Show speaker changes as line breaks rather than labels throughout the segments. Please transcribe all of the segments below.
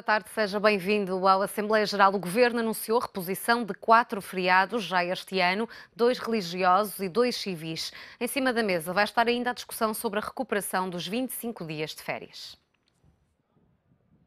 tarde, seja bem-vindo à Assembleia Geral. O Governo anunciou reposição de 4 feriados já este ano, 2 religiosos e 2 civis. Em cima da mesa vai estar ainda a discussão sobre a recuperação dos 25 dias de férias.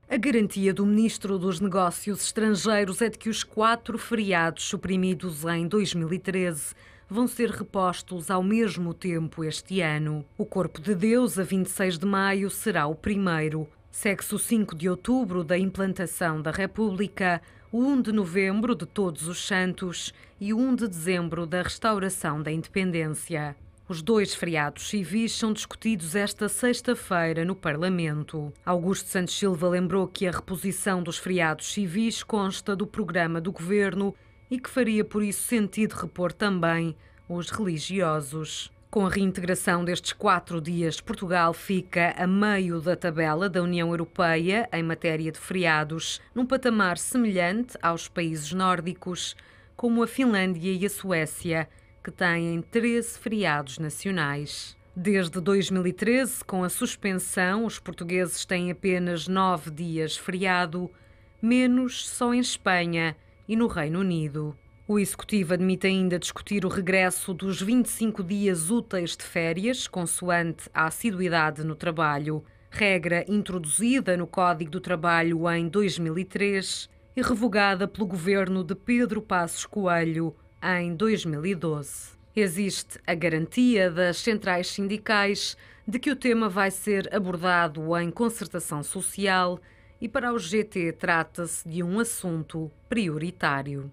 A garantia do Ministro dos Negócios Estrangeiros é de que os 4 feriados suprimidos em 2013 vão ser repostos ao mesmo tempo este ano. O Corpo de Deus, a 26 de maio, será o primeiro. Segue-se o 5 de outubro da implantação da República, o 1 de novembro de Todos os Santos e o 1 de dezembro da restauração da Independência. Os 2 feriados civis são discutidos esta sexta-feira no Parlamento. Augusto Santos Silva lembrou que a reposição dos feriados civis consta do programa do Governo e que faria por isso sentido repor também os religiosos. Com a reintegração destes 4 dias, Portugal fica a meio da tabela da União Europeia em matéria de feriados, num patamar semelhante aos países nórdicos, como a Finlândia e a Suécia, que têm 13 feriados nacionais. Desde 2013, com a suspensão, os portugueses têm apenas 9 dias feriado, menos só em Espanha e no Reino Unido. O Executivo admite ainda discutir o regresso dos 25 dias úteis de férias, consoante a assiduidade no trabalho, regra introduzida no Código do Trabalho em 2003 e revogada pelo governo de Pedro Passos Coelho em 2012. Existe a garantia das centrais sindicais de que o tema vai ser abordado em concertação social e para o GT trata-se de um assunto prioritário.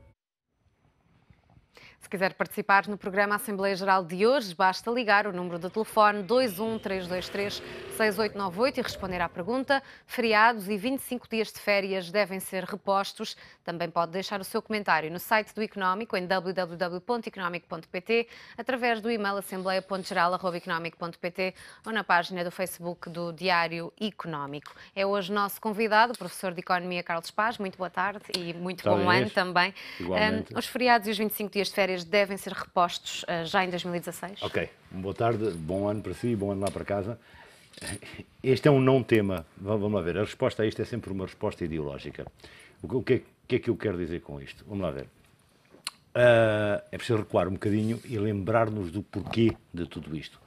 Se quiser participar no programa Assembleia Geral de hoje, basta ligar o número de telefone 213236898 e responder à pergunta: feriados e 25 dias de férias devem ser repostos? Também pode deixar o seu comentário no site do Económico, em www.economico.pt, através do e-mail assembleia.geral@economico.pt ou na página do Facebook do Diário Económico. É hoje nosso convidado, o professor de Economia Carlos Paz. Muito boa tarde e muito bom ano também. Os feriados e os 25 dias de férias devem ser repostos já em 2016?
Ok, boa tarde, bom ano para si, bom ano lá para casa. Este é um não tema, vamos lá ver, a resposta a isto é sempre uma resposta ideológica. O que é que eu quero dizer com isto? Vamos lá ver. É preciso recuar um bocadinho e lembrar-nos do porquê de tudo isto.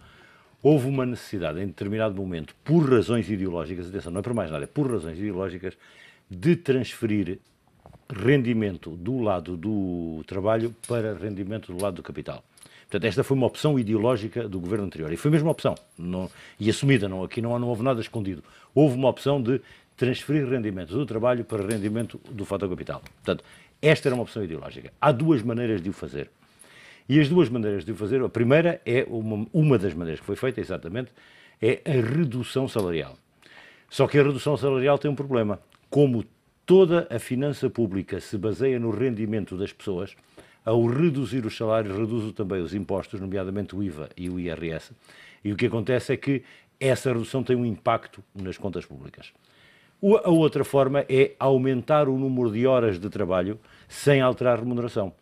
Houve uma necessidade, em determinado momento, por razões ideológicas, atenção, não é por mais nada, é por razões ideológicas, de transferir rendimento do lado do trabalho para rendimento do lado do capital. Portanto, esta foi uma opção ideológica do governo anterior. E foi mesmo uma opção. E assumida, aqui não houve nada escondido. Houve uma opção de transferir rendimento do trabalho para rendimento do fator capital. Portanto, esta era uma opção ideológica. Há 2 maneiras de o fazer. E as 2 maneiras de o fazer, a primeira é uma das maneiras que foi feita, exatamente, é a redução salarial. Só que a redução salarial tem um problema. Como toda a finança pública se baseia no rendimento das pessoas, ao reduzir os salários, reduz também os impostos, nomeadamente o IVA e o IRS, e o que acontece é que essa redução tem um impacto nas contas públicas. A outra forma é aumentar o número de horas de trabalho sem alterar a remuneração.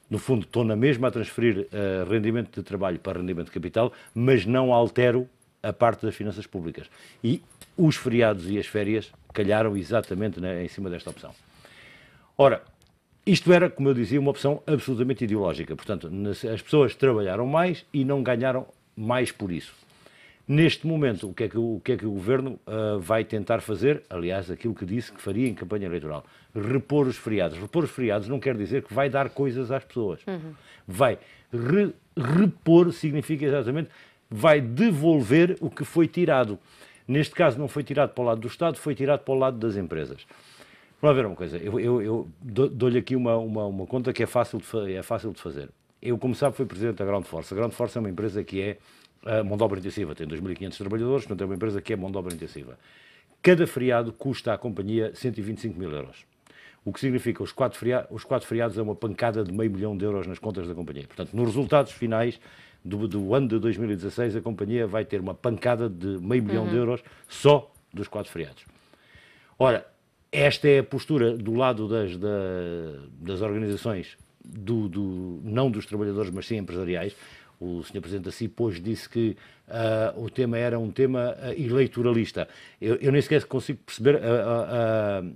No fundo, estou na mesma a transferir rendimento de trabalho para rendimento de capital, mas não altero a parte das finanças públicas. E os feriados e as férias calharam exatamente em cima desta opção. Ora, isto era, como eu dizia, uma opção absolutamente ideológica. Portanto, as pessoas trabalharam mais e não ganharam mais por isso. Neste momento, o que é que o Governo vai tentar fazer? Aliás, aquilo que disse que faria em campanha eleitoral. Repor os feriados. Repor os feriados não quer dizer que vai dar coisas às pessoas. Vai repor significa exatamente vai devolver o que foi tirado. Neste caso não foi tirado para o lado do Estado, foi tirado para o lado das empresas. Vamos ver uma coisa, eu dou-lhe aqui uma conta que é fácil de fazer. Eu, como sabe, fui presidente da Ground Force. A Ground Force é uma empresa que é mão de obra intensiva, tem 2.500 trabalhadores, portanto é uma empresa que é mão de obra intensiva. Cada feriado custa à companhia 125 mil euros. O que significa os 4 feriados é uma pancada de €500 mil nas contas da companhia. Portanto, nos resultados finais do ano de 2016, a companhia vai ter uma pancada de €500 mil só dos 4 feriados. Ora, esta é a postura do lado das organizações, não dos trabalhadores, mas sim empresariais. O Sr. Presidente da CIP hoje disse que o tema era um tema eleitoralista. Eu nem sequer consigo perceber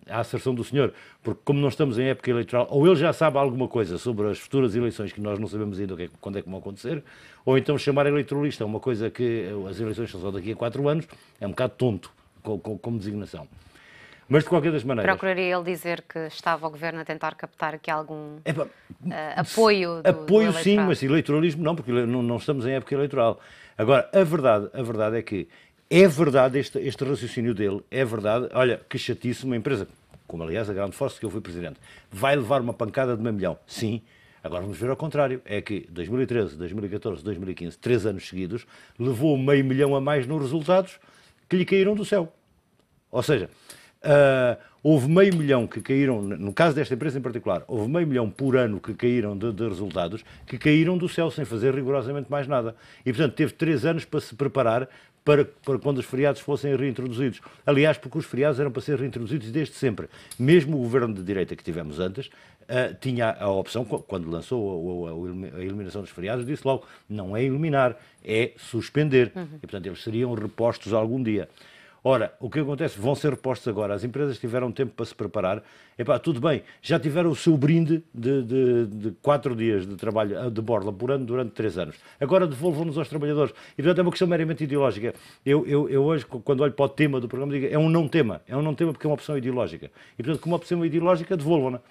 a asserção do senhor, porque como não estamos em época eleitoral, ou ele já sabe alguma coisa sobre as futuras eleições que nós não sabemos ainda quando é que vão acontecer, ou então chamar eleitoralista uma coisa que as eleições são só daqui a 4 anos, é um bocado tonto como designação. Mas, de qualquer das maneiras...
Procuraria ele dizer que estava o Governo a tentar captar aqui algum apoio do
Apoio sim, mas eleitoralismo não, porque não estamos em época eleitoral. Agora, a verdade é que é verdade este raciocínio dele, é verdade. Olha, que chatice, uma empresa, como aliás a Ground Force, que eu fui presidente, vai levar uma pancada de 500 milhões. Sim. Agora vamos ver ao contrário, é que 2013, 2014, 2015, 3 anos seguidos, levou 500 milhões a mais nos resultados que lhe caíram do céu. Ou seja... houve 500 milhões que caíram, no caso desta empresa em particular, houve 500 milhões por ano que caíram de resultados, que caíram do céu sem fazer rigorosamente mais nada. E, portanto, teve 3 anos para se preparar para quando os feriados fossem reintroduzidos. Aliás, porque os feriados eram para ser reintroduzidos desde sempre. Mesmo o governo de direita que tivemos antes tinha a opção, quando lançou a eliminação dos feriados, disse logo, não é eliminar, é suspender. E, portanto, eles seriam repostos algum dia. Ora, o que acontece? Vão ser repostos agora. As empresas tiveram tempo para se preparar. Epá, tudo bem, já tiveram o seu brinde de 4 dias de trabalho de borla por ano durante 3 anos. Agora devolvam-nos aos trabalhadores. E, portanto, é uma questão meramente ideológica. Eu hoje, quando olho para o tema do programa, digo, é um não tema. É um não tema porque é uma opção ideológica. E, portanto, como uma opção ideológica, devolvam-na.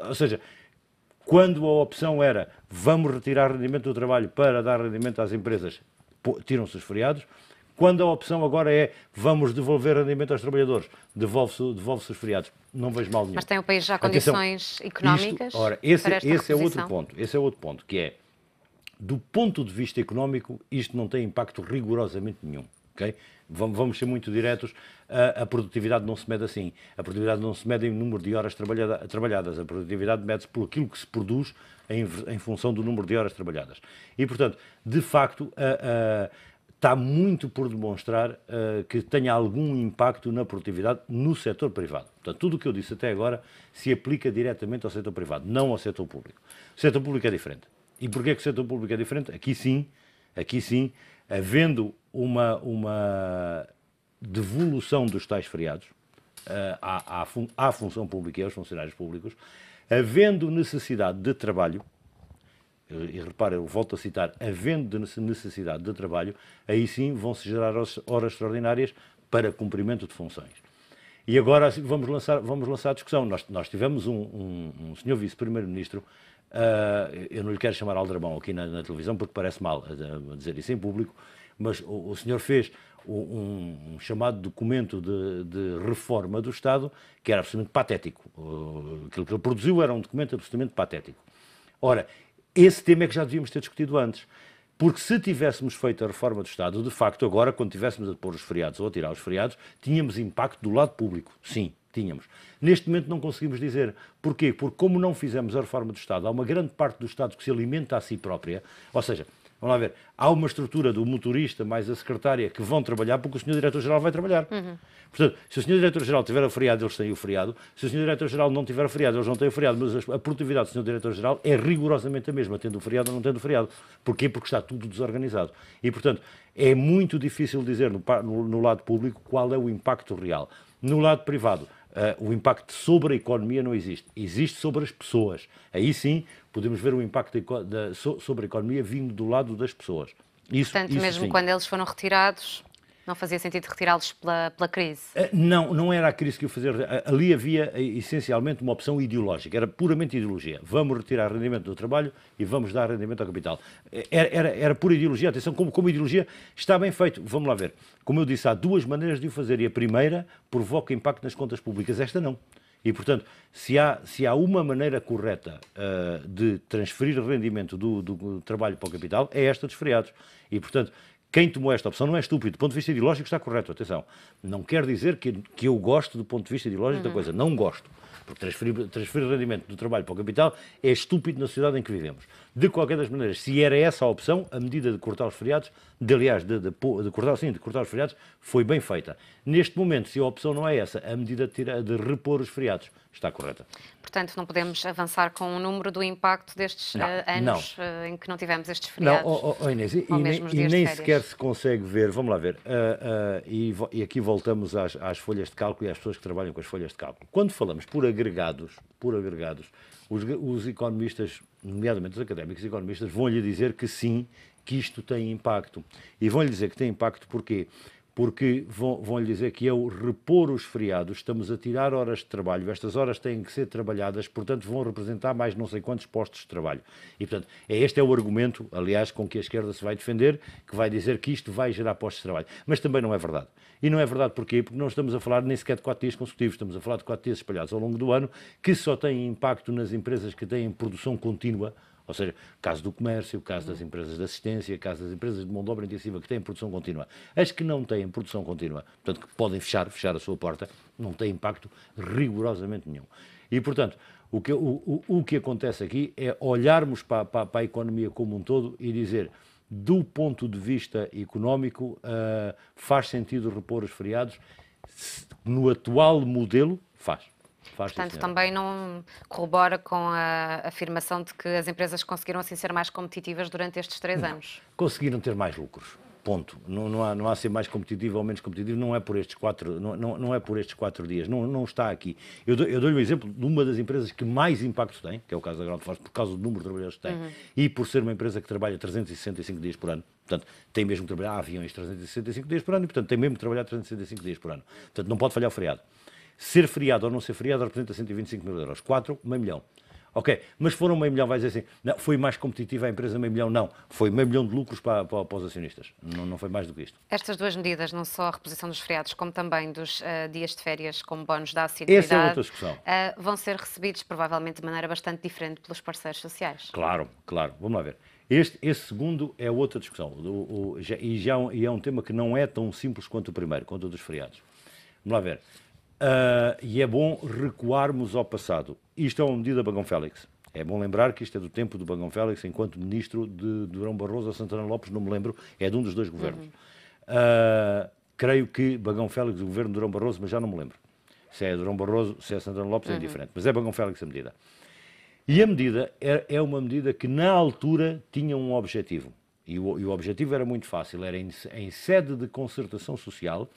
Ou seja, quando a opção era vamos retirar rendimento do trabalho para dar rendimento às empresas, tiram-se os feriados. Quando a opção agora é vamos devolver rendimento aos trabalhadores, devolve-se os feriados. Não vejo mal nenhum.
Mas tem o país já condições económicas?
Esse é outro ponto. Esse é outro ponto, que é, do ponto de vista económico, isto não tem impacto rigorosamente nenhum. Okay? Vamos ser muito diretos, a produtividade não se mede assim. A produtividade não se mede em número de horas trabalhadas. A produtividade mede-se por aquilo que se produz em função do número de horas trabalhadas. E, portanto, de facto, está muito por demonstrar que tenha algum impacto na produtividade no setor privado. Portanto, tudo o que eu disse até agora se aplica diretamente ao setor privado, não ao setor público. O setor público é diferente. E porquê que o setor público é diferente? Aqui sim, havendo uma devolução dos tais feriados à função pública e aos funcionários públicos, havendo necessidade de trabalho, e repara, eu volto a citar, havendo necessidade de trabalho, aí sim vão-se gerar horas extraordinárias para cumprimento de funções. E agora vamos lançar a discussão. Nós tivemos um senhor vice-primeiro-ministro, eu não lhe quero chamar aldrabão aqui na televisão porque parece mal dizer isso em público, mas o senhor fez um chamado documento de reforma do Estado que era absolutamente patético. Aquilo que ele produziu era um documento absolutamente patético. Ora, esse tema é que já devíamos ter discutido antes. Porque se tivéssemos feito a reforma do Estado, de facto, agora, quando tivéssemos a pôr os feriados ou a tirar os feriados, tínhamos impacto do lado público. Sim, tínhamos. Neste momento não conseguimos dizer. Porquê? Porque como não fizemos a reforma do Estado, há uma grande parte do Estado que se alimenta a si própria, ou seja, vamos lá ver, há uma estrutura do motorista mais a secretária que vão trabalhar porque o Sr. Diretor-Geral vai trabalhar. Portanto, se o Sr. Diretor-Geral tiver o feriado, eles têm o feriado. Se o Sr. Diretor-Geral não tiver o feriado, eles não têm o feriado. Mas a produtividade do Sr. Diretor-Geral é rigorosamente a mesma, tendo o feriado ou não tendo o feriado. Porquê? Porque está tudo desorganizado. E, portanto, é muito difícil dizer no lado público qual é o impacto real. No lado privado, o impacto sobre a economia não existe. Existe sobre as pessoas. Aí sim podemos ver o impacto sobre a economia vindo do lado das pessoas.
Portanto, mesmo sim. Quando eles foram retirados, não fazia sentido retirá-los pela crise?
Não era a crise que o fazia. Ali havia essencialmente uma opção ideológica. Era puramente ideologia. Vamos retirar rendimento do trabalho e vamos dar rendimento ao capital. Era pura ideologia. Atenção, como ideologia está bem feito. Vamos lá ver. Como eu disse, há 2 maneiras de o fazer. E a primeira provoca impacto nas contas públicas. Esta não. E, portanto, se há uma maneira correta de transferir rendimento do trabalho para o capital, é esta dos feriados. E, portanto, quem tomou esta opção não é estúpido. Do ponto de vista ideológico está correto, atenção. Não quer dizer que eu gosto do ponto de vista ideológico da coisa. Não gosto. Porque transferir rendimento do trabalho para o capital é estúpido na sociedade em que vivemos. De qualquer das maneiras, se era essa a opção, a medida de cortar os feriados, de cortar os feriados, foi bem feita. Neste momento, se a opção não é essa, a medida de repor os feriados está correta.
Portanto, não podemos avançar com o número do impacto destes anos em que não tivemos estes feriados.
Não, Inês, e nem sequer se consegue ver, vamos lá ver, e aqui voltamos às folhas de cálculo e às pessoas que trabalham com as folhas de cálculo. Quando falamos por agregados, os economistas, nomeadamente os académicos economistas, vão-lhe dizer que sim, que isto tem impacto. E vão-lhe dizer que tem impacto porquê? Porque vão-lhe dizer que ao repor os feriados estamos a tirar horas de trabalho, estas horas têm que ser trabalhadas, portanto vão representar mais não sei quantos postos de trabalho. E portanto, este é o argumento, aliás, com que a esquerda se vai defender, que vai dizer que isto vai gerar postos de trabalho. Mas também não é verdade. E não é verdade porquê? Porque não estamos a falar nem sequer de 4 dias consecutivos, estamos a falar de 4 dias espalhados ao longo do ano, que só têm impacto nas empresas que têm produção contínua. Ou seja, caso do comércio, caso das empresas de assistência, caso das empresas de mão de obra intensiva que têm produção contínua. As que não têm produção contínua, portanto, que podem fechar a sua porta, não têm impacto rigorosamente nenhum. E, portanto, o que acontece aqui é olharmos para a economia como um todo e dizer, do ponto de vista económico, faz sentido repor os feriados? No atual modelo, faz.
Portanto, também não corrobora com a afirmação de que as empresas conseguiram assim ser mais competitivas durante estes 3 anos.
Conseguiram ter mais lucros. Ponto. Não há ser mais competitivo ou menos competitivo, não é por estes 4, não é por estes 4 dias, não está aqui. Eu dou-lhe um exemplo de uma das empresas que mais impacto tem, que é o caso da Groundforce, por causa do número de trabalhadores que tem, e por ser uma empresa que trabalha 365 dias por ano. Portanto, tem mesmo que trabalhar aviões 365 dias por ano e, portanto, tem mesmo que trabalhar 365 dias por ano. Portanto, não pode falhar o feriado. Ser feriado ou não ser feriado representa 125 mil euros. 4, meio milhão. Ok, mas foram meio milhão, vai dizer assim, não, foi mais competitiva a empresa meio milhão, não. Foi meio milhão de lucros para os acionistas. Não foi mais do que isto.
Estas duas medidas, não só a reposição dos feriados, como também dos dias de férias como bónus da assiduidade,
essa é outra discussão.
Vão ser recebidos provavelmente de maneira bastante diferente pelos parceiros sociais.
Claro. Vamos lá ver. Esse segundo é outra discussão. E é um tema que não é tão simples quanto o primeiro, quanto o dos feriados. Vamos lá ver. E é bom recuarmos ao passado. Isto é uma medida Bagão Félix. É bom lembrar que isto é do tempo do Bagão Félix, enquanto ministro de Durão Barroso ou Santana Lopes, não me lembro, é de um dos dois governos. Creio que Bagão Félix, o governo de Durão Barroso, mas já não me lembro. Se é Durão Barroso, se é Santana Lopes, é indiferente. Mas é Bagão Félix a medida. E a medida é uma medida que, na altura, tinha um objetivo. E o objetivo era muito fácil. Era, em sede de concertação social,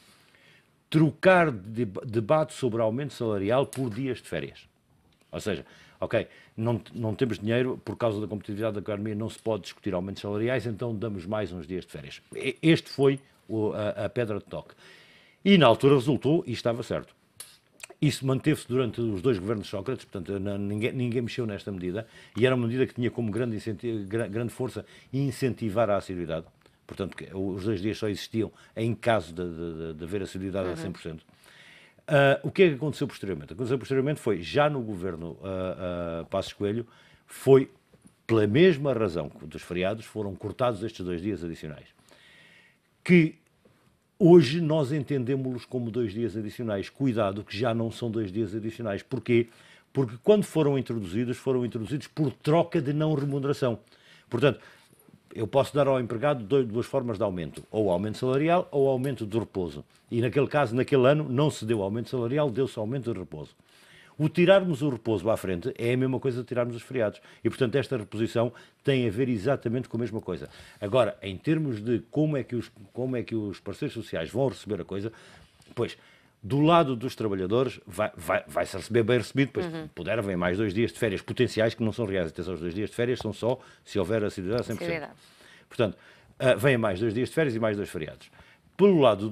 trocar debate sobre aumento salarial por dias de férias. Ou seja, ok, não temos dinheiro, por causa da competitividade da economia não se pode discutir aumentos salariais, então damos mais uns dias de férias. Este foi a pedra de toque. E na altura resultou e estava certo. Isso manteve-se durante os 2 governos de Sócrates, portanto ninguém mexeu nesta medida, e era uma medida que tinha como grande força incentivar a assiduidade. Portanto, os 2 dias só existiam em caso de haver assiduidade a 100%. O que é que aconteceu posteriormente? Aconteceu posteriormente foi, já no governo Passos Coelho, foi pela mesma razão que dos feriados, foram cortados estes 2 dias adicionais. Que hoje nós entendemos-los como 2 dias adicionais. Cuidado, que já não são 2 dias adicionais. Porquê? Porque quando foram introduzidos por troca de não remuneração. Portanto, eu posso dar ao empregado 2 formas de aumento, ou aumento salarial ou aumento de repouso. E naquele caso, naquele ano, não se deu aumento salarial, deu-se aumento de repouso. O tirarmos o repouso à frente é a mesma coisa de tirarmos os feriados. E, portanto, esta reposição tem a ver exatamente com a mesma coisa. Agora, em termos de como é que os parceiros sociais vão receber a coisa, pois, do lado dos trabalhadores, vai-se receber bem recebido, depois puder, vem mais 2 dias de férias potenciais, que não são reais. Atenção, os 2 dias de férias são só se houver assiduidade a 100%. Portanto, vêm mais 2 dias de férias e mais 2 feriados. Pelo lado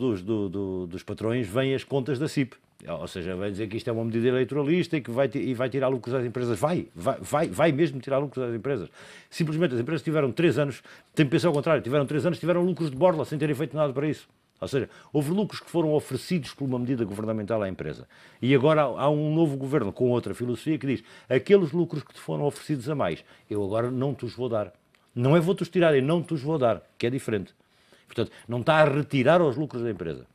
dos patrões, vêm as contas da CIP. Ou seja, vai dizer que isto é uma medida eleitoralista e que vai tirar lucros às empresas. Vai mesmo tirar lucros às empresas. Simplesmente as empresas tiveram 3 anos, tem que pensar ao contrário, tiveram 3 anos, tiveram lucros de borla, sem terem feito nada para isso. Ou seja, houve lucros que foram oferecidos por uma medida governamental à empresa. E agora há um novo governo com outra filosofia que diz: aqueles lucros que te foram oferecidos a mais, eu agora não te os vou dar. Não é vou-te os tirar, é não te os vou dar, que é diferente. Portanto, não está a retirar os lucros da empresa.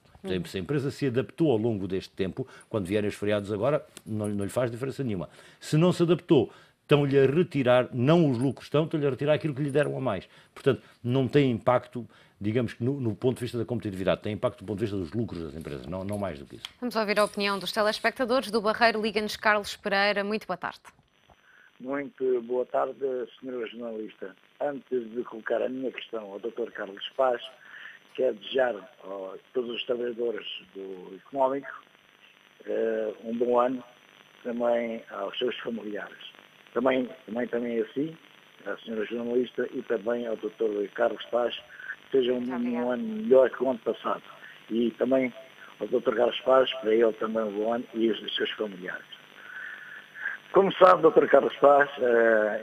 Se a empresa se adaptou ao longo deste tempo, quando vierem os feriados agora, não lhe faz diferença nenhuma. Se não se adaptou, estão-lhe a retirar, não os lucros estão-lhe a retirar aquilo que lhe deram a mais. Portanto, não tem impacto, digamos que no ponto de vista da competitividade, tem impacto do ponto de vista dos lucros das empresas, não mais do que isso.
Vamos ouvir a opinião dos telespectadores do Barreiro. Liga-nos Carlos Pereira. Muito boa tarde.
Muito boa tarde, senhora jornalista. Antes de colocar a minha questão ao Dr. Carlos Paz, quero desejar a todos os trabalhadores do Económico um bom ano, também aos seus familiares. Também assim, à senhora jornalista e também ao Dr. Carlos Paz, seja um ano melhor que o ano passado. E também ao Dr. Carlos Paz, para ele também um bom ano e os seus familiares. Como sabe, Dr. Carlos Paz,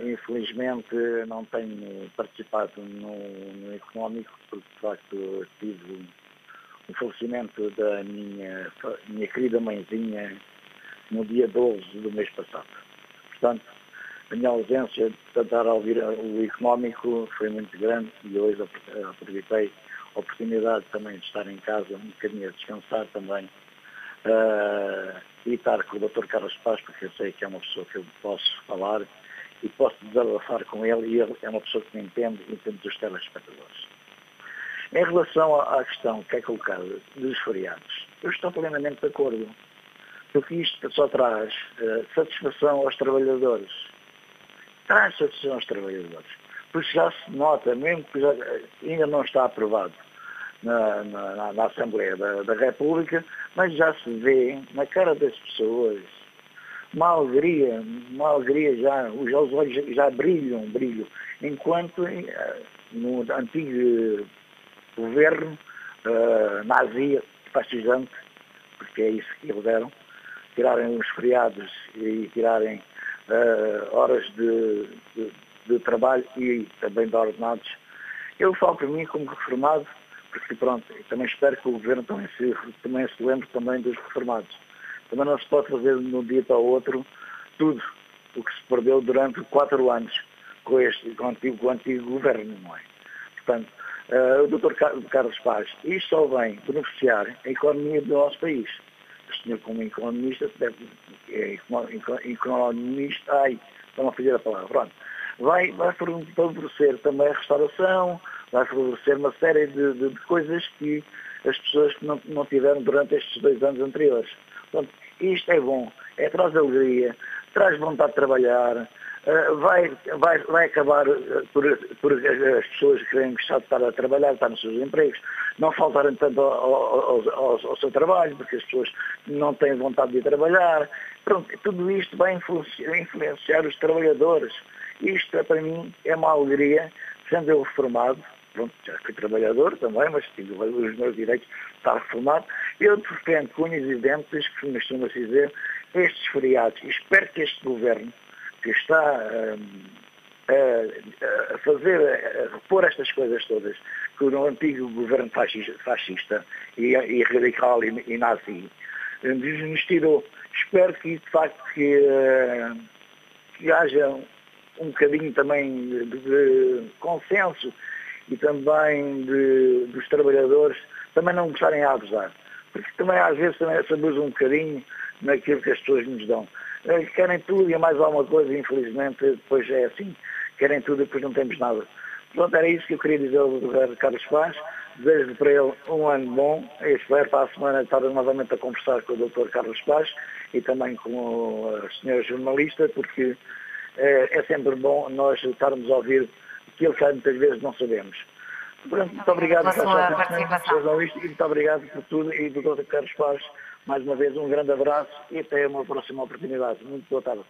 infelizmente não tenho participado no Económico, porque de facto tive o falecimento da minha querida mãezinha no dia 12 do mês passado. Portanto, a minha ausência de tentar ouvir o Económico foi muito grande e hoje aproveitei a oportunidade também de estar em casa, um bocadinho a descansar também, e estar com o Dr. Carlos Paz, porque eu sei que é uma pessoa que eu posso falar e posso desabafar com ele, e ele é uma pessoa que me entende e entende dos telespectadores. Em relação à questão que é colocada dos feriados, eu estou plenamente de acordo, porque isto só traz satisfação aos trabalhadores. Traz satisfação aos trabalhadores. Porque já se nota, mesmo que ainda não está aprovado na Assembleia da República, mas já se vê na cara das pessoas uma alegria já, os olhos já brilham, enquanto no antigo governo nazi, fascisante, porque é isso que eles deram, tirarem os feriados e tirarem horas de trabalho e também de ordenados. Eu falo para mim como reformado, porque pronto, também espero que o governo também se lembre também dos reformados. Também não se pode fazer de um dia para o outro tudo o que se perdeu durante 4 anos com o antigo governo, não é? Portanto, o Dr. Carlos Paz, isto só vem beneficiar a economia do nosso país. O senhor, como economista, estão a fazer a palavra, pronto. Vai favorecer também a restauração, vai favorecer uma série de coisas que as pessoas não tiveram durante estes 2 anos anteriores. Portanto, isto é bom, traz alegria, traz vontade de trabalhar, vai acabar por as pessoas querem gostar de estar a trabalhar, estar nos seus empregos, não faltarem tanto ao seu trabalho, porque as pessoas não têm vontade de trabalhar. Pronto, tudo isto vai influenciar os trabalhadores. Isto, para mim, é uma alegria, sendo eu reformado. Pronto, já fui trabalhador também, mas tive os meus direitos de estar reformado. Eu defendo com unhas e dentes, que me costuma-se dizer, estes feriados. E espero que este governo, que está a repor estas coisas todas, que o antigo governo fascista e radical e nazi nos tirou. Espero que, de facto, que haja um bocadinho também de consenso e também dos trabalhadores também não começarem a abusar. Porque também às vezes também se abusa um bocadinho naquilo que as pessoas nos dão. Querem tudo e mais alguma coisa, infelizmente, depois é assim. Querem tudo e depois não temos nada. Portanto, era isso que eu queria dizer ao Dr. Carlos Paz. Desejo para ele um ano bom. Eu espero para a semana estar novamente a conversar com o Dr. Carlos Paz e também com a senhora jornalista, porque é sempre bom nós estarmos a ouvir aquilo que muitas vezes não sabemos. Portanto, muito obrigado pela sua participação. E muito obrigado por tudo. E do Dr. Carlos Paz, mais uma vez, um grande abraço e até uma próxima oportunidade. Muito boa tarde.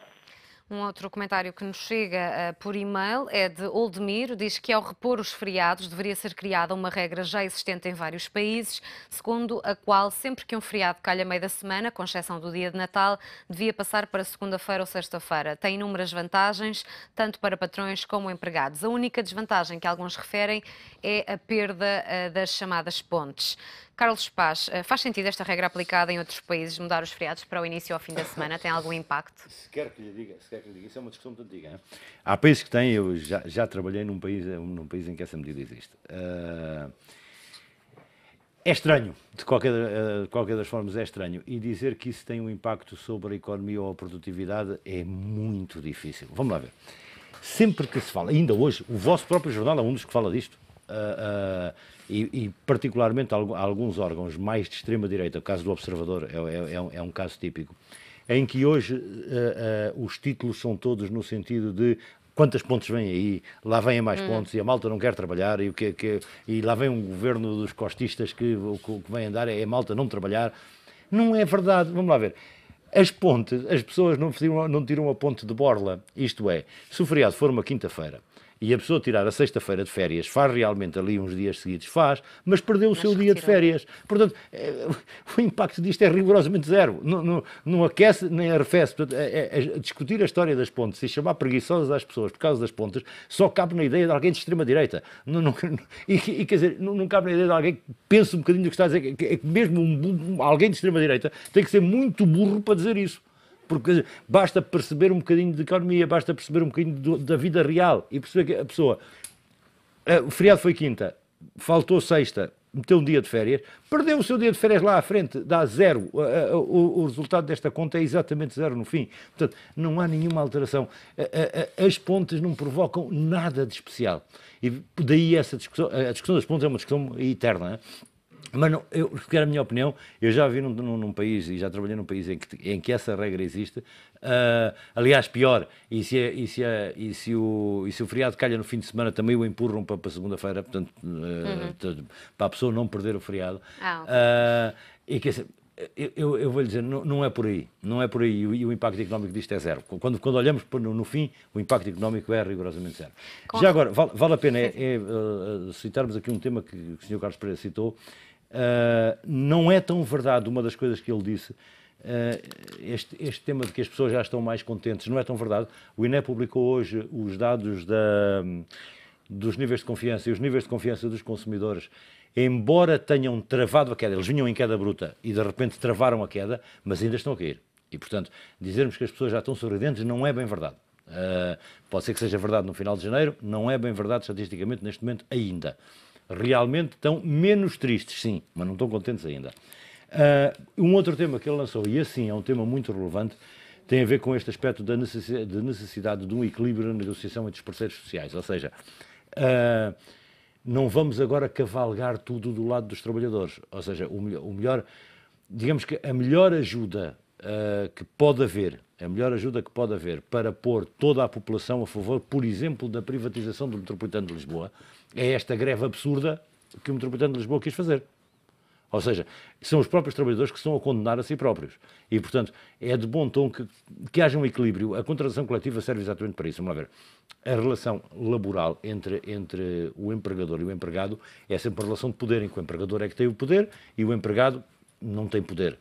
Um outro comentário que nos chega por e-mail é de Oldemiro, diz que ao repor os feriados deveria ser criada uma regra já existente em vários países, segundo a qual sempre que um feriado calha meio da semana, com exceção do dia de Natal, devia passar para segunda-feira ou sexta-feira. Tem inúmeras vantagens, tanto para patrões como empregados. A única desvantagem que alguns referem é a perda das chamadas pontes. Carlos Paz, faz sentido esta regra aplicada em outros países, mudar os feriados para o início ou ao fim da semana? Tem algum impacto?
Se quer que lhe diga, isso é uma discussão muito antiga. Hein? Há países que têm, eu já trabalhei num país em que essa medida existe. É estranho, de qualquer das formas é estranho. E dizer que isso tem um impacto sobre a economia ou a produtividade é muito difícil. Vamos lá ver. Sempre que se fala, ainda hoje, o vosso próprio jornal é um dos que fala disto, e particularmente alguns órgãos mais de extrema-direita, o caso do Observador é um caso típico, em que hoje os títulos são todos no sentido de quantas pontes vêm aí, lá vêm mais pontes e a malta não quer trabalhar e lá vem um governo dos costistas que o que vem andar é a malta não trabalhar. Não é verdade, vamos lá ver. As pontes, as pessoas não tiram a ponte de borla, isto é, se o feriado for uma quinta-feira e a pessoa tirar a sexta-feira de férias, faz realmente ali uns dias seguidos, faz, mas perdeu o seu dia de férias. Portanto, o impacto disto é rigorosamente zero. Não aquece nem arrefece. Portanto, discutir a história das pontes e chamar preguiçosas às pessoas por causa das pontes só cabe na ideia de alguém de extrema-direita. E quer dizer, não cabe na ideia de alguém que pense um bocadinho do que está a dizer, que mesmo alguém de extrema-direita tem que ser muito burro para dizer isso. Porque basta perceber um bocadinho de economia, basta perceber um bocadinho da vida real e perceber que a pessoa, o feriado foi quinta, faltou sexta, meteu um dia de férias, perdeu o seu dia de férias lá à frente, dá zero. O resultado desta conta é exatamente zero no fim. Portanto, não há nenhuma alteração. As pontes não provocam nada de especial. E daí essa discussão, a discussão das pontes é uma discussão eterna, não é? Mas não, se quer a minha opinião, eu já vi num país, e já trabalhei num país em que essa regra existe, aliás, pior, e se o feriado calha no fim de semana, também o empurram para segunda-feira, portanto, para a pessoa não perder o feriado. E quer dizer, eu vou lhe dizer, não é por aí, e o impacto económico disto é zero. Quando olhamos no fim, o impacto económico é rigorosamente zero. Já agora, vale a pena citarmos aqui um tema que o Sr. Carlos Pereira citou. Não é tão verdade uma das coisas que ele disse, este tema de que as pessoas já estão mais contentes, não é tão verdade. O INE publicou hoje os dados dos níveis de confiança, e os níveis de confiança dos consumidores, embora tenham travado a queda, eles vinham em queda bruta e de repente travaram a queda, mas ainda estão a cair. E, portanto, dizermos que as pessoas já estão sorridentes não é bem verdade. Pode ser que seja verdade no final de janeiro, não é bem verdade estatisticamente neste momento ainda. Realmente estão menos tristes, sim, mas não estão contentes ainda. Um outro tema que ele lançou, e assim é um tema muito relevante, tem a ver com este aspecto da necessidade de um equilíbrio na negociação entre os parceiros sociais. Ou seja, não vamos agora cavalgar tudo do lado dos trabalhadores. Ou seja, digamos que a melhor ajuda que pode haver para pôr toda a população a favor, por exemplo, da privatização do Metropolitano de Lisboa, é esta greve absurda que o Metropolitano de Lisboa quis fazer. Ou seja, são os próprios trabalhadores que estão a condenar a si próprios. E, portanto, é de bom tom que haja um equilíbrio. A contratação coletiva serve exatamente para isso. Vamos lá ver. A relação laboral entre o empregador e o empregado é sempre uma relação de poder, em que o empregador é que tem o poder e o empregado não tem poder.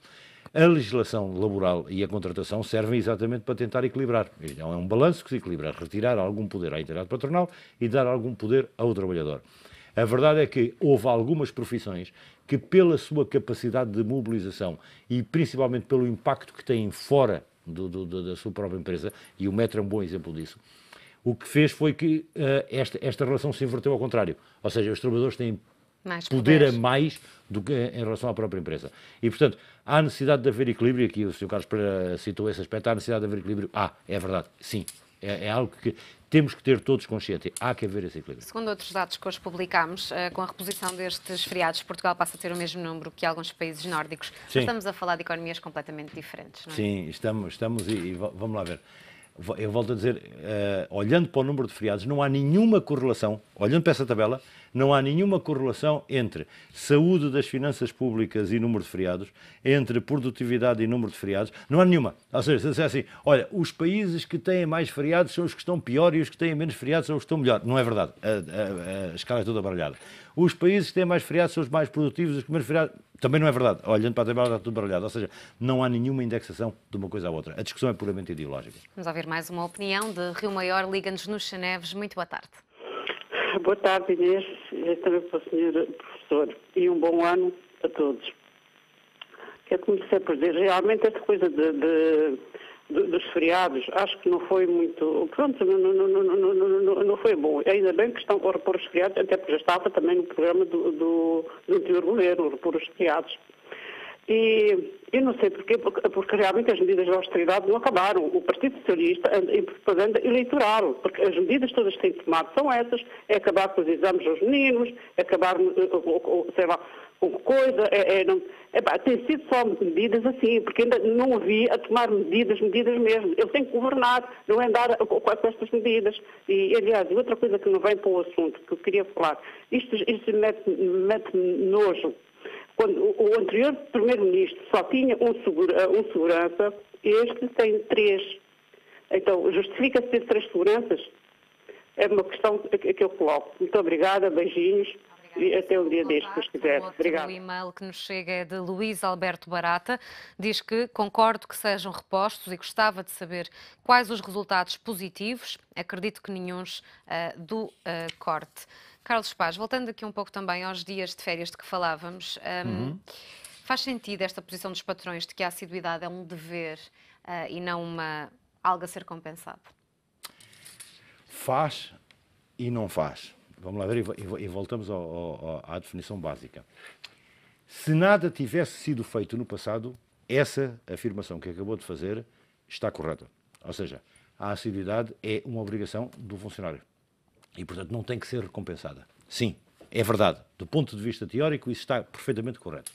A legislação laboral e a contratação servem exatamente para tentar equilibrar. É um balanço que se equilibra, retirar algum poder à entidade patronal e dar algum poder ao trabalhador. A verdade é que houve algumas profissões que, pela sua capacidade de mobilização e principalmente pelo impacto que têm fora da sua própria empresa, e o metro é um bom exemplo disso, o que fez foi que esta relação se inverteu ao contrário. Ou seja, os trabalhadores têm mais poder a mais do que em relação à própria empresa. E, portanto, há necessidade de haver equilíbrio, aqui o Sr. Carlos Pereira citou esse aspecto, há necessidade de haver equilíbrio. É verdade, sim. É algo que temos que ter todos consciente. Há que haver esse equilíbrio.
Segundo outros dados que hoje publicámos, com a reposição destes feriados, Portugal passa a ter o mesmo número que alguns países nórdicos. Estamos a falar de economias completamente diferentes, não é?
Sim, estamos e vamos lá ver. Eu volto a dizer, olhando para o número de feriados, não há nenhuma correlação, olhando para essa tabela, não há nenhuma correlação entre saúde das finanças públicas e número de feriados, entre produtividade e número de feriados, não há nenhuma. Ou seja, se disser assim, olha, os países que têm mais feriados são os que estão pior e os que têm menos feriados são os que estão melhor. Não é verdade. A escala é toda baralhada. Os países que têm mais feriados são os mais produtivos, os que menos feriados... Também não é verdade. Olhando para a tabela está tudo baralhado. Ou seja, não há nenhuma indexação de uma coisa à outra. A discussão é puramente ideológica.
Vamos ouvir mais uma opinião de Rio Maior. Liga-nos nos Chaneves. Muito boa tarde.
Boa tarde, Inês. E também para o Sr. Professor. E um bom ano a todos. Quero começar por dizer, realmente esta coisa dos feriados, acho que não foi muito, pronto, não foi bom. Ainda bem que estão a repor os feriados, até porque já estava também no programa do anterior governo, repor os feriados. E eu não sei porquê, porque realmente as medidas de austeridade não acabaram. O Partido Socialista anda em propaganda eleitoral, porque as medidas todas que têm tomado são essas, é acabar com os exames aos meninos, é acabar, sei lá, com coisa, tem sido só medidas assim, porque ainda não havia a tomar medidas mesmo. Ele tem que governar, não é andar com estas medidas. E, aliás, outra coisa que não vem para o assunto, que eu queria falar, isto mete nojo. Quando o anterior primeiro-ministro só tinha um segurança, este tem 3. Então, justifica-se ter 3 seguranças? É uma questão que eu coloco. Muito obrigada, beijinhos. E até um dia destes, se quiser. Obrigada.
O e-mail que nos chega é de Luís Alberto Barata. Diz que concordo que sejam repostos e gostava de saber quais os resultados positivos. Acredito que nenhuns do corte. Carlos Paz, voltando aqui um pouco também aos dias de férias de que falávamos, faz sentido esta posição dos patrões de que a assiduidade é um dever e não algo a ser compensado?
Faz e não faz. Vamos lá ver e voltamos à definição básica. Se nada tivesse sido feito no passado, essa afirmação que acabou de fazer está correta. Ou seja, a assiduidade é uma obrigação do funcionário. E, portanto, não tem que ser recompensada. Sim, é verdade. Do ponto de vista teórico, isso está perfeitamente correto.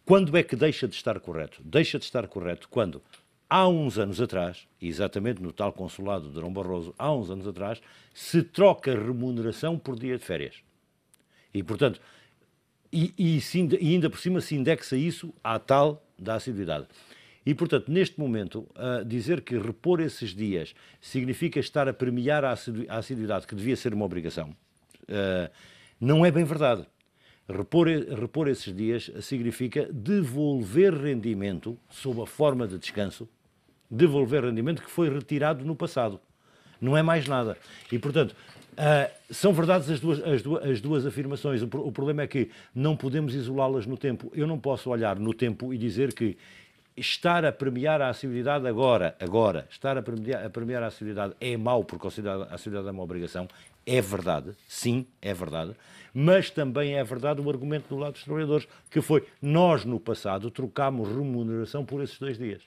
Quando é que deixa de estar correto? Deixa de estar correto quando, há uns anos atrás, exatamente no tal consulado de Durão Barroso, há uns anos atrás, se troca remuneração por dia de férias. E, portanto, e ainda por cima se indexa isso à tal da assiduidade. E, portanto, neste momento, dizer que repor esses dias significa estar a premiar a assiduidade, que devia ser uma obrigação, não é bem verdade. Repor esses dias significa devolver rendimento, sob a forma de descanso, devolver rendimento que foi retirado no passado. Não é mais nada. E, portanto, são verdades as duas afirmações. O problema é que não podemos isolá-las no tempo. Eu não posso olhar no tempo e dizer que estar a premiar a assiduidade agora, estar a premiar a assiduidade é mau porque a assiduidade é uma obrigação. É verdade, sim, é verdade, mas também é verdade o argumento do lado dos trabalhadores, que foi, nós no passado trocámos remuneração por esses 2 dias.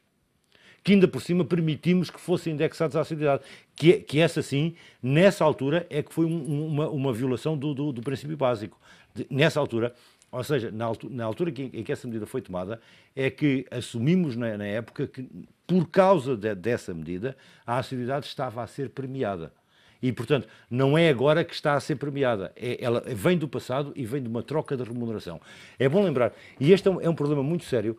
Que ainda por cima permitimos que fossem indexados à assiduidade, que essa sim, nessa altura, é que foi uma violação do princípio básico. Nessa altura, ou seja, na altura em que essa medida foi tomada, é que assumimos na época que, por causa dessa medida, a assiduidade estava a ser premiada. E, portanto, não é agora que está a ser premiada. Ela vem do passado e vem de uma troca de remuneração. É bom lembrar, e este é um problema muito sério,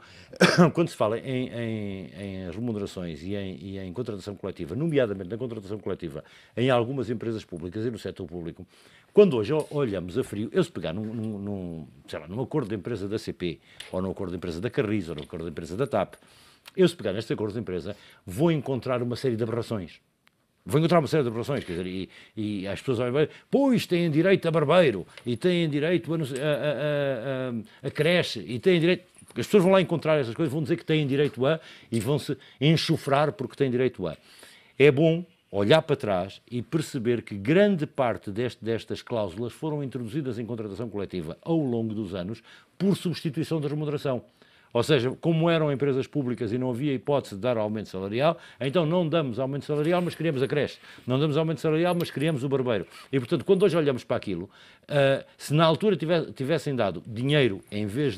quando se fala em remunerações e em contratação coletiva, nomeadamente na contratação coletiva, em algumas empresas públicas e no setor público. Quando hoje olhamos a frio, eu se pegar num acordo de empresa da CP, ou num acordo de empresa da Carris, ou num acordo de empresa da TAP, eu se pegar neste acordo de empresa, vou encontrar uma série de aberrações. Vou encontrar uma série de aberrações, quer dizer, e as pessoas olham, pois têm direito a barbeiro, e têm direito a creche, e têm direito... As pessoas vão lá encontrar essas coisas, vão dizer que têm direito a, e vão-se enxofrar porque têm direito a. É bom olhar para trás e perceber que grande parte destas cláusulas foram introduzidas em contratação coletiva ao longo dos anos por substituição de remuneração. Ou seja, como eram empresas públicas e não havia hipótese de dar aumento salarial, então não damos aumento salarial, mas criamos a creche. Não damos aumento salarial, mas criamos o barbeiro. E, portanto, quando hoje olhamos para aquilo, se na altura tivessem dado dinheiro em vez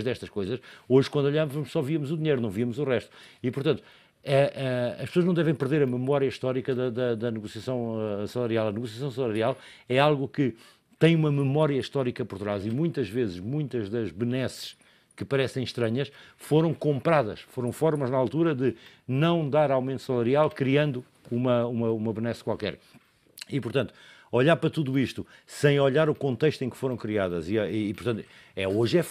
destas coisas, hoje, quando olhamos, só víamos o dinheiro, não víamos o resto. E, portanto, as pessoas não devem perder a memória histórica da negociação salarial. A negociação salarial é algo que tem uma memória histórica por trás e, muitas vezes, muitas das benesses que parecem estranhas, foram compradas, foram formas na altura de não dar aumento salarial, criando uma benesse qualquer. E, portanto, olhar para tudo isto, sem olhar o contexto em que foram criadas, portanto, hoje é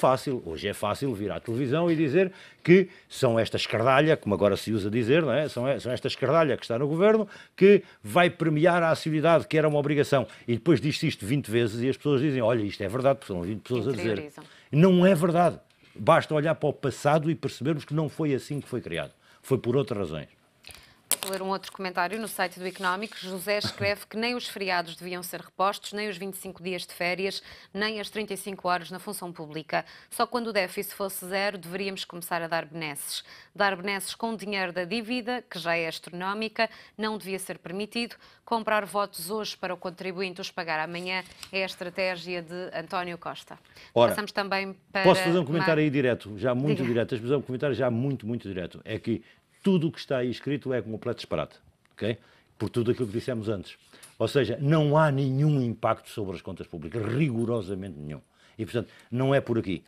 fácil vir à televisão e dizer que são esta escardalha, como agora se usa dizer, não é? São esta escardalha que está no governo, que vai premiar a assiduidade, que era uma obrigação. E depois diz-se isto 20 vezes e as pessoas dizem, olha, isto é verdade, porque são 20 pessoas a dizer. Não é verdade. Basta olhar para o passado e percebermos que não foi assim que foi criado. foi por outras razões.
Vou ler um outro comentário no site do Económico. José escreve que nem os feriados deviam ser repostos, nem os 25 dias de férias, nem as 35 horas na função pública. Só quando o déficit fosse zero deveríamos começar a dar benesses. Dar benesses com dinheiro da dívida, que já é astronómica, não devia ser permitido. Comprar votos hoje para o contribuinte os pagar amanhã é a estratégia de António Costa.
Ora,
passamos também para...
Posso fazer um comentário aí direto, já muito direto. Deixa-me fazer um comentário já muito direto. É que tudo o que está aí escrito é completo disparate, ok? Por tudo aquilo que dissemos antes. Ou seja, não há nenhum impacto sobre as contas públicas, rigorosamente nenhum. E, portanto, não é por aqui.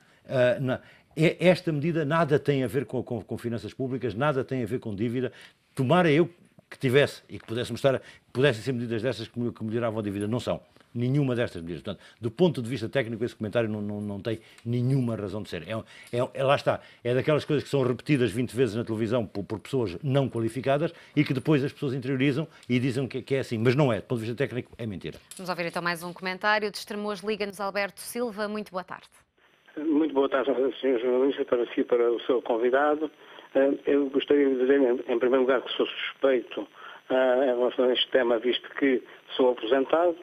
Esta medida nada tem a ver com finanças públicas, nada tem a ver com dívida. Tomara eu que tivesse e que pudessem ser medidas destas que melhoravam a dívida. Não são. Nenhuma destas medidas. Portanto, do ponto de vista técnico, esse comentário não tem nenhuma razão de ser. Lá está. É daquelas coisas que são repetidas 20 vezes na televisão por pessoas não qualificadas e que depois as pessoas interiorizam e dizem que é assim. Mas não é. Do ponto de vista técnico, é mentira.
Vamos ouvir então mais um comentário. De Estremoz, liga-nos Alberto Silva. Muito boa tarde.
Muito boa tarde, Sr. Jornalista, para si e para o seu convidado. Eu gostaria de dizer, em primeiro lugar, que sou suspeito em relação a este tema, visto que sou aposentado.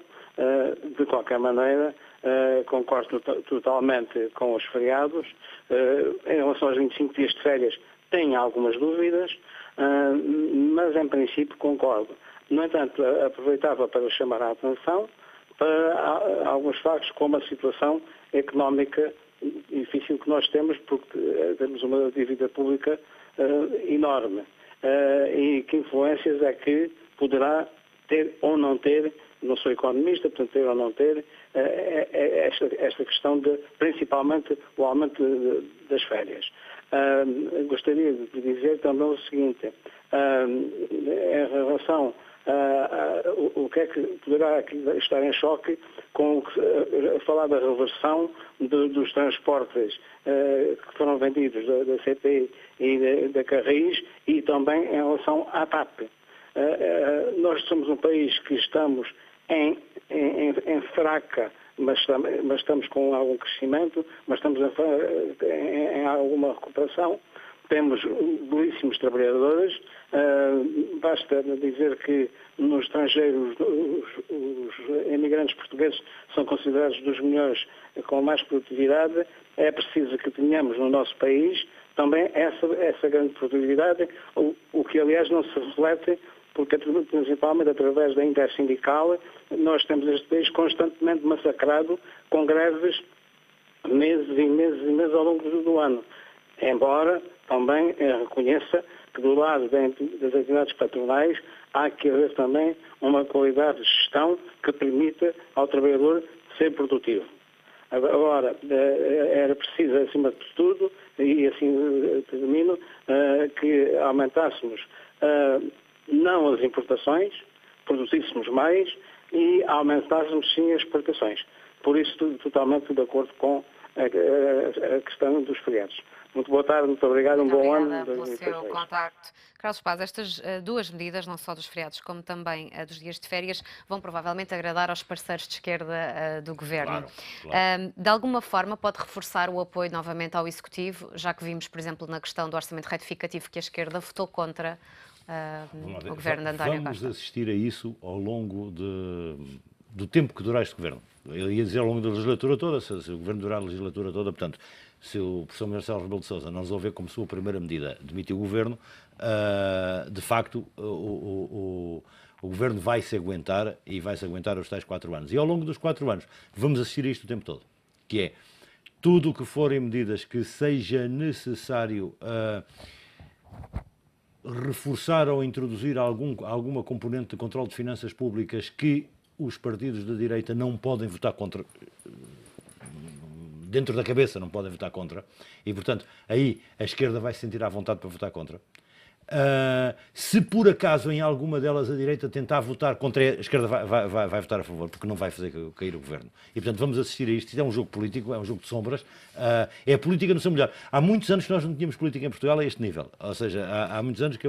De qualquer maneira, concordo totalmente com os feriados. Em relação aos 25 dias de férias, tenho algumas dúvidas, mas em princípio concordo. No entanto, aproveitava para chamar a atenção para alguns factos, como a situação económica difícil que nós temos, porque temos uma dívida pública enorme. E que influências é que poderá ter ou não ter, não sou economista, portanto ter ou não ter, esta questão de, principalmente, o aumento das férias. Gostaria de dizer também o seguinte, em relação o que é que poderá estar em choque com falar da reversão dos transportes que foram vendidos da CP e da Carris e também em relação à TAP. Nós somos um país que estamos em fraca, mas estamos com algum crescimento, mas estamos em alguma recuperação. Temos belíssimos trabalhadores, basta dizer que no estrangeiro os imigrantes portugueses são considerados dos melhores com mais produtividade. É preciso que tenhamos no nosso país também essa grande produtividade, o que aliás não se reflete, porque principalmente através da intersindical nós temos este país constantemente massacrado com greves meses e meses e meses ao longo do ano. Embora também reconheça que do lado das atividades patronais há que haver também uma qualidade de gestão que permita ao trabalhador ser produtivo. Agora, era preciso, acima de tudo, e assim termino, que aumentássemos não as importações, produzíssemos mais e aumentássemos sim as exportações. Por isso, totalmente de acordo com a questão dos feriados. Muito boa tarde, muito obrigado, um bom ano.
Obrigada pelo seu contacto. Carlos Paz, estas duas medidas, não só dos feriados como também dos dias de férias, vão provavelmente agradar aos parceiros de esquerda do Governo. Claro. De alguma forma pode reforçar o apoio novamente ao Executivo, já que vimos, por exemplo, na questão do orçamento retificativo que a esquerda votou contra o Governo de António Costa.
Vamos assistir a isso ao longo do tempo que durar este Governo. Eu ia dizer ao longo da legislatura toda, se o Governo durar a legislatura toda, portanto, se o professor Marcelo Rebelo de Sousa não resolver como sua primeira medida demitir o Governo, de facto o Governo vai-se aguentar e vai-se aguentar os tais 4 anos. E ao longo dos 4 anos vamos assistir a isto o tempo todo, que é tudo o que forem medidas que seja necessário reforçar ou introduzir alguma componente de controle de finanças públicas que os partidos da direita não podem votar contra, dentro da cabeça não podem votar contra, e portanto aí a esquerda vai se sentir à vontade para votar contra. Se por acaso em alguma delas a direita tentar votar contra, a esquerda vai votar a favor, porque não vai fazer cair o Governo. E portanto vamos assistir a isto. Isto é um jogo político, é um jogo de sombras, é a política no seu melhor. Há muitos anos que nós não tínhamos política em Portugal a este nível, ou seja, há muitos anos que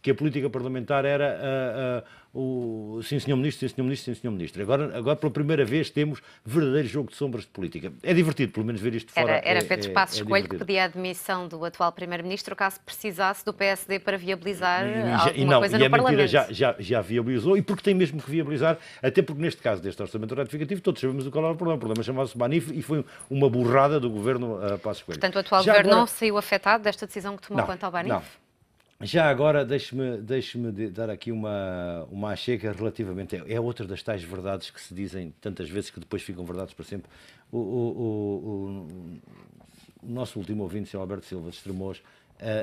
que a política parlamentar era o sim, senhor Ministro, sim, senhor Ministro, sim, senhor Ministro. Agora, pela primeira vez, temos verdadeiro jogo de sombras de política. É divertido, pelo menos, ver isto de fora.
Era Pedro Passos Coelho que pedia a admissão do atual Primeiro-Ministro caso precisasse do PSD para viabilizar alguma coisa no Parlamento.
Já viabilizou, e porque tem mesmo que viabilizar, até porque neste caso deste orçamento ratificativo, todos sabemos qual era o problema. O problema chamava-se Banif e foi uma burrada do governo Passos Coelho.
Portanto, o atual governo não saiu afetado desta decisão que tomou quanto ao Banif?
Não. Já agora, deixe-me dar aqui uma acheca relativamente... É outra das tais verdades que se dizem tantas vezes que depois ficam verdades para sempre. O nosso último ouvinte, Sr. Alberto Silva de Estremoz,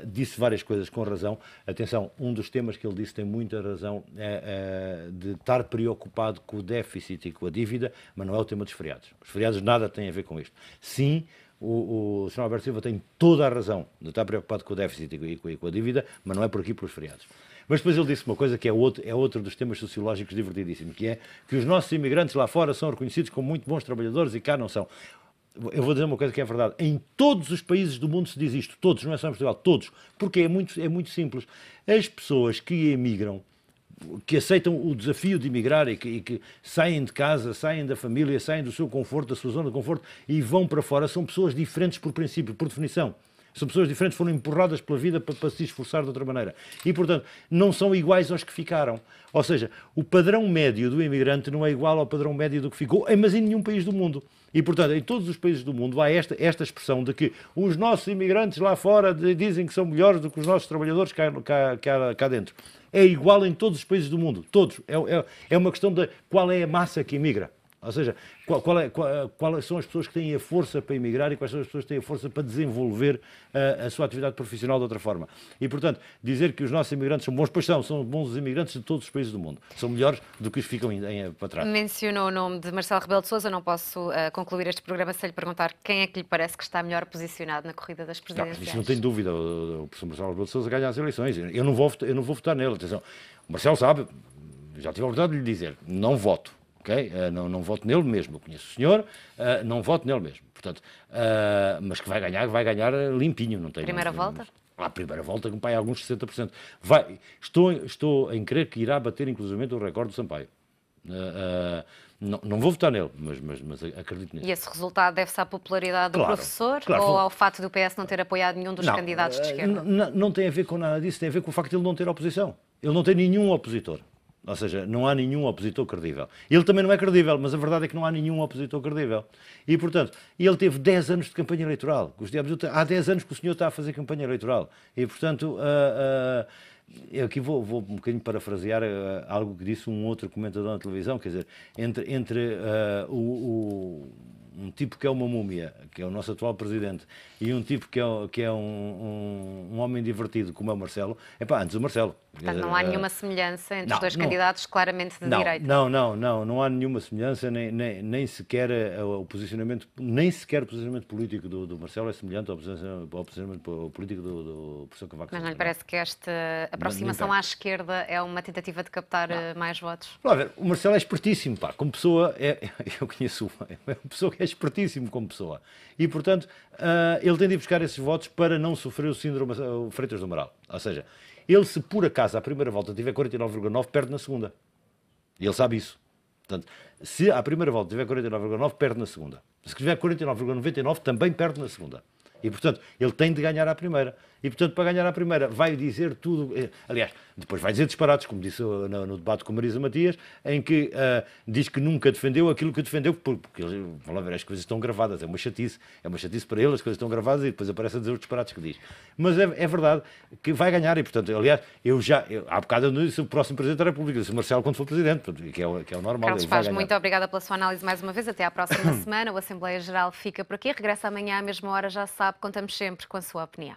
disse várias coisas com razão. Atenção, um dos temas que ele disse tem muita razão, de estar preocupado com o déficit e com a dívida, mas não é o tema dos feriados. Os feriados nada têm a ver com isto. Sim, o Sr. Alberto Silva tem toda a razão de estar preocupado com o déficit e com a dívida, mas não é por aqui pelos feriados. Mas depois ele disse uma coisa que é outro dos temas sociológicos divertidíssimos, que é que os nossos imigrantes lá fora são reconhecidos como muito bons trabalhadores e cá não são. Eu vou dizer uma coisa que é verdade. Em todos os países do mundo se diz isto. Todos, não é só em Portugal. Todos. Porque é muito simples. As pessoas que emigram, que aceitam o desafio de emigrar e que saem de casa, saem da família, saem do seu conforto, da sua zona de conforto e vão para fora, são pessoas diferentes por princípio, por definição. São pessoas diferentes, foram empurradas pela vida para se esforçar de outra maneira. E, portanto, não são iguais aos que ficaram. Ou seja, o padrão médio do imigrante não é igual ao padrão médio do que ficou, mas em nenhum país do mundo. E, portanto, em todos os países do mundo há esta expressão de que os nossos imigrantes lá fora dizem que são melhores do que os nossos trabalhadores cá dentro. É igual em todos os países do mundo, todos. É uma questão de qual é a massa que imigra. Ou seja, quais são as pessoas que têm a força para emigrar e quais são as pessoas que têm a força para desenvolver a sua atividade profissional de outra forma. E, portanto, dizer que os nossos imigrantes são bons, pois são bons os imigrantes de todos os países do mundo. São melhores do que os que ficam para trás.
Mencionou o nome de Marcelo Rebelo de Sousa, não posso concluir este programa sem lhe perguntar quem é que lhe parece que está melhor posicionado na corrida das presidenciais.
Isso não tem dúvida, o professor Marcelo Rebelo de Sousa ganha as eleições. Eu não vou votar nele, atenção. O Marcelo sabe, já tive a oportunidade de lhe dizer, não voto. Okay? Não voto nele mesmo, eu conheço o senhor, não voto nele mesmo, portanto, mas que vai ganhar limpinho. Não tem,
primeira volta?
A primeira volta, com alguns 60%. Estou em crer que irá bater inclusivamente o recorde do Sampaio. Não vou votar nele, mas acredito nisso.
E esse resultado deve-se à popularidade do professor ou ao facto do PS não ter apoiado nenhum dos candidatos de esquerda?
Não tem a ver com nada disso, tem a ver com o facto de ele não ter oposição. Ele não tem nenhum opositor. Ou seja, não há nenhum opositor credível. Ele também não é credível, mas a verdade é que não há nenhum opositor credível. E, portanto, ele teve 10 anos de campanha eleitoral. Há 10 anos que o senhor está a fazer campanha eleitoral. E, portanto, eu aqui vou um bocadinho parafrasear algo que disse um outro comentador na televisão, quer dizer, entre um tipo que é uma múmia, que é o nosso atual presidente, e um tipo que é um homem divertido, como é o Marcelo, antes o Marcelo.
Portanto, não há nenhuma semelhança entre os dois candidatos claramente de direita.
Não há nenhuma semelhança, nem sequer o posicionamento político do Marcelo é semelhante ao posicionamento político do professor Cavaco.
Mas não lhe parece que esta aproximação à esquerda é uma tentativa de captar mais votos?
Vamos ver, o Marcelo é espertíssimo, como pessoa, eu conheço é uma pessoa que é espertíssimo como pessoa. E, portanto, ele tem de ir buscar esses votos para não sofrer o síndrome Freitas do Amaral. Ou seja, ele, se por acaso à primeira volta tiver 49,9, perde na segunda. E ele sabe isso. Portanto, se à primeira volta tiver 49,9, perde na segunda. Se tiver 49,99, também perde na segunda. E, portanto, ele tem de ganhar à primeira. E, portanto, para ganhar à primeira, vai dizer tudo... Aliás, depois vai dizer disparates, como disse no debate com Marisa Matias, em que diz que nunca defendeu aquilo que defendeu, porque vamos lá ver, as coisas estão gravadas, é uma chatice para ele, as coisas estão gravadas e depois aparece a dizer os disparates que diz. Mas é verdade que vai ganhar e, portanto, aliás, há bocado eu disse o próximo Presidente da República, disse o Marcelo quando for Presidente, que é o normal.
Carlos Paz, muito obrigada pela sua análise mais uma vez, até à próxima semana. O Assembleia Geral fica por aqui, regressa amanhã à mesma hora, já sabe, contamos sempre com a sua opinião.